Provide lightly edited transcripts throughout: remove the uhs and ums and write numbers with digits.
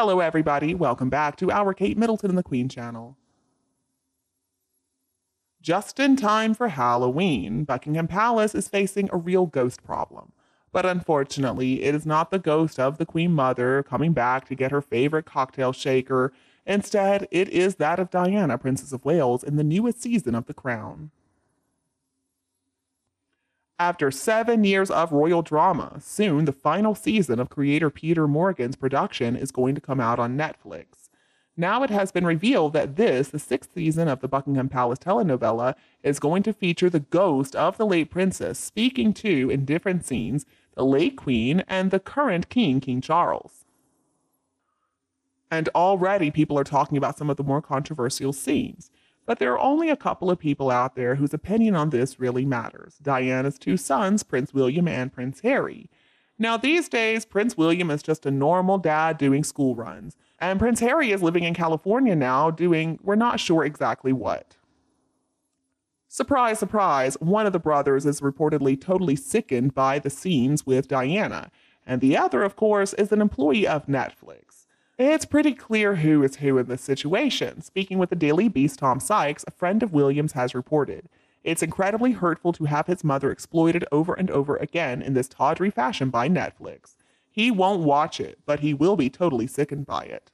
Hello everybody, welcome back to our Kate Middleton and the Queen channel. Just in time for Halloween, Buckingham Palace is facing a real ghost problem. But unfortunately, it is not the ghost of the Queen Mother coming back to get her favorite cocktail shaker. Instead, it is that of Diana, Princess of Wales, in the newest season of The Crown. After 7 years of royal drama, soon the final season of creator Peter Morgan's production is going to come out on Netflix. Now it has been revealed that this, the 6th season of the Buckingham Palace telenovela, is going to feature the ghost of the late princess speaking to, in different scenes, the late Queen and the current King, King Charles. And already people are talking about some of the more controversial scenes. But there are only a couple of people out there whose opinion on this really matters. Diana's 2 sons, Prince William and Prince Harry. Now these days, Prince William is just a normal dad doing school runs. And Prince Harry is living in California now doing, we're not sure exactly what. Surprise, surprise, one of the brothers is reportedly totally sickened by the scenes with Diana. And the other, of course, is an employee of Netflix. It's pretty clear who is who in this situation. Speaking with the Daily Beast, Tom Sykes, a friend of William's, has reported, "It's incredibly hurtful to have his mother exploited over and over again in this tawdry fashion by Netflix. He won't watch it, but he will be totally sickened by it."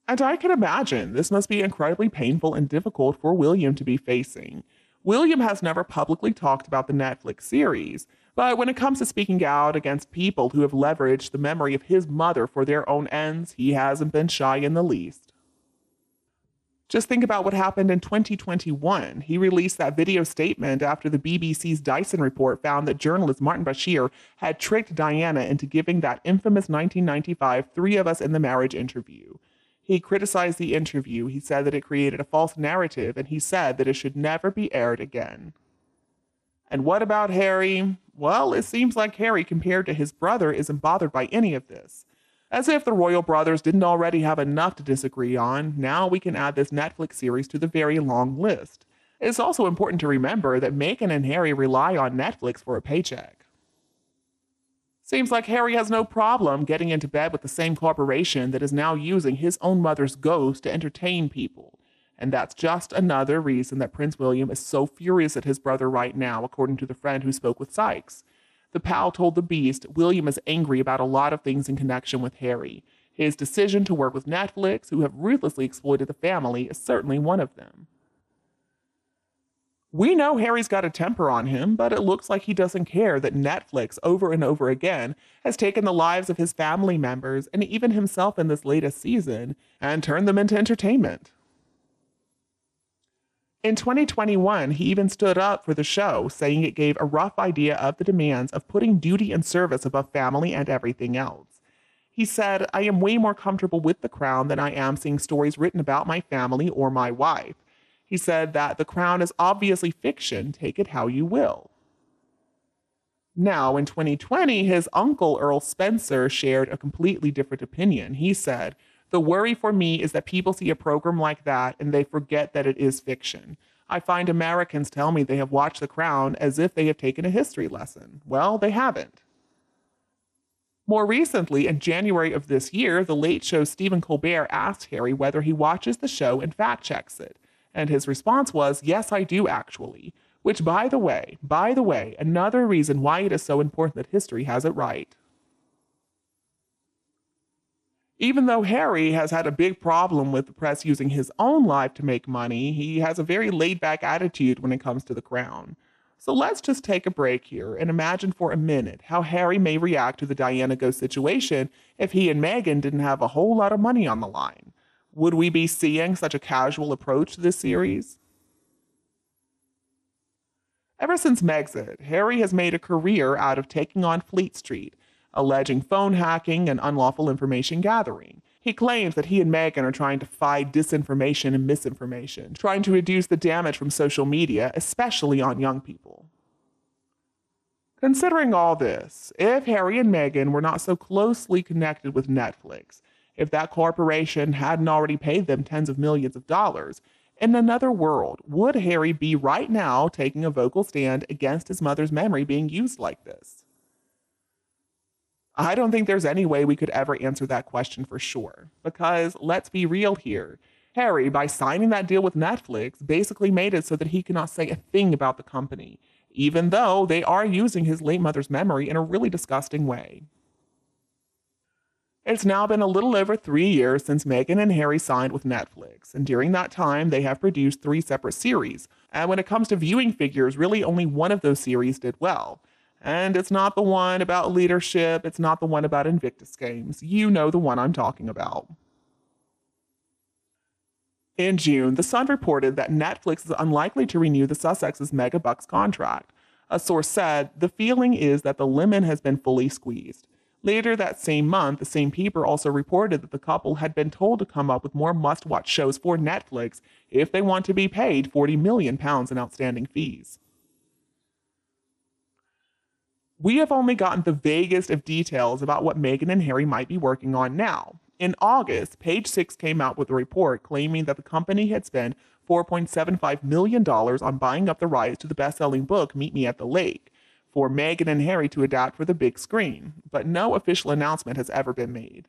And I can imagine this must be incredibly painful and difficult for William to be facing. William has never publicly talked about the Netflix series, but when it comes to speaking out against people who have leveraged the memory of his mother for their own ends, he hasn't been shy in the least. Just think about what happened in 2021. He released that video statement after the BBC's Dyson report found that journalist Martin Bashir had tricked Diana into giving that infamous 1995 Three of Us in the Marriage interview. He criticized the interview. He said that it created a false narrative, and he said that it should never be aired again. And what about Harry? Well, it seems like Harry, compared to his brother, isn't bothered by any of this. As if the royal brothers didn't already have enough to disagree on, now we can add this Netflix series to the very long list. It's also important to remember that Meghan and Harry rely on Netflix for a paycheck. Seems like Harry has no problem getting into bed with the same corporation that is now using his own mother's ghost to entertain people. And that's just another reason that Prince William is so furious at his brother right now, according to the friend who spoke with Sykes. The pal told the Beast William is angry about a lot of things in connection with Harry. His decision to work with Netflix, who have ruthlessly exploited the family, is certainly one of them. We know Harry's got a temper on him, but it looks like he doesn't care that Netflix, over and over again, has taken the lives of his family members, and even himself in this latest season, and turned them into entertainment. In 2021, he even stood up for the show, saying it gave a rough idea of the demands of putting duty and service above family and everything else. He said, "I am way more comfortable with The Crown than I am seeing stories written about my family or my wife." He said that The Crown is obviously fiction, take it how you will. Now, in 2020, his uncle, Earl Spencer, shared a completely different opinion. He said, "The worry for me is that people see a program like that and they forget that it is fiction. I find Americans tell me they have watched The Crown as if they have taken a history lesson. Well, they haven't." More recently, in January of this year, The Late Show's Stephen Colbert asked Harry whether he watches the show and fact-checks it. And his response was, "Yes, I do actually." Which, by the way, another reason why it is so important that history has it right. Even though Harry has had a big problem with the press using his own life to make money, he has a very laid-back attitude when it comes to the crown. So let's just take a break here and imagine for a minute how Harry may react to the Diana Ghost situation if he and Meghan didn't have a whole lot of money on the line. Would we be seeing such a casual approach to this series? Ever since Megxit, Harry has made a career out of taking on Fleet Street, alleging phone hacking and unlawful information gathering. He claims that he and Meghan are trying to fight disinformation and misinformation, trying to reduce the damage from social media, especially on young people. Considering all this, if Harry and Meghan were not so closely connected with Netflix, if that corporation hadn't already paid them tens of millions of dollars, in another world, would Harry be right now taking a vocal stand against his mother's memory being used like this? I don't think there's any way we could ever answer that question for sure. Because let's be real here. Harry, by signing that deal with Netflix, basically made it so that he cannot say a thing about the company, even though they are using his late mother's memory in a really disgusting way. It's now been a little over 3 years since Meghan and Harry signed with Netflix, and during that time, they have produced 3 separate series. And when it comes to viewing figures, really only one of those series did well. And it's not the one about leadership, it's not the one about Invictus Games. You know the one I'm talking about. In June, The Sun reported that Netflix is unlikely to renew the Sussex's Megabucks contract. A source said, "The feeling is that the lemon has been fully squeezed." Later that same month, the same paper also reported that the couple had been told to come up with more must-watch shows for Netflix if they want to be paid £40 million in outstanding fees. We have only gotten the vaguest of details about what Meghan and Harry might be working on now. In August, Page Six came out with a report claiming that the company had spent $4.75 million on buying up the rights to the best-selling book Meet Me at the Lake for Meghan and Harry to adapt for the big screen, but no official announcement has ever been made.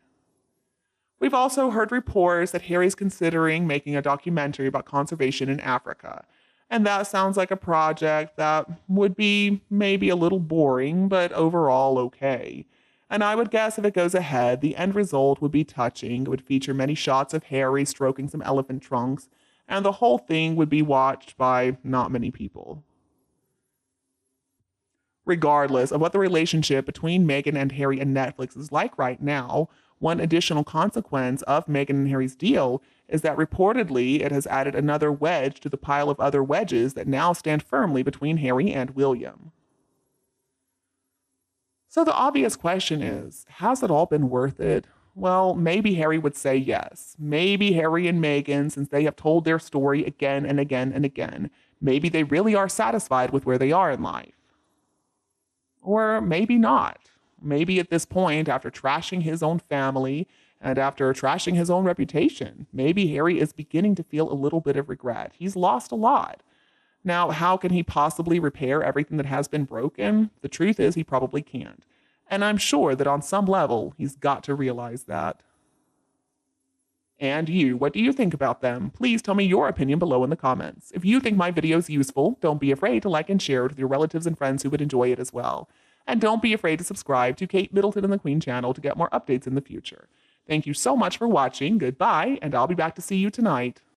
We've also heard reports that Harry's considering making a documentary about conservation in Africa. And that sounds like a project that would be maybe a little boring, but overall okay. And I would guess if it goes ahead, the end result would be touching. It would feature many shots of Harry stroking some elephant trunks, and the whole thing would be watched by not many people. Regardless of what the relationship between Meghan and Harry and Netflix is like right now, one additional consequence of Meghan and Harry's deal is that reportedly it has added another wedge to the pile of other wedges that now stand firmly between Harry and William. So the obvious question is, has it all been worth it? Well, maybe Harry would say yes. Maybe Harry and Meghan, since they have told their story again and again and again, maybe they really are satisfied with where they are in life. Or maybe not. Maybe at this point, after trashing his own family and after trashing his own reputation, maybe Harry is beginning to feel a little bit of regret. He's lost a lot. Now, how can he possibly repair everything that has been broken? The truth is, he probably can't. And I'm sure that on some level, he's got to realize that. And you, what do you think about them? Please tell me your opinion below in the comments. If you think my video is useful, don't be afraid to like and share it with your relatives and friends who would enjoy it as well. And don't be afraid to subscribe to Kate Middleton and the Queen channel to get more updates in the future. Thank you so much for watching, goodbye, and I'll be back to see you tonight.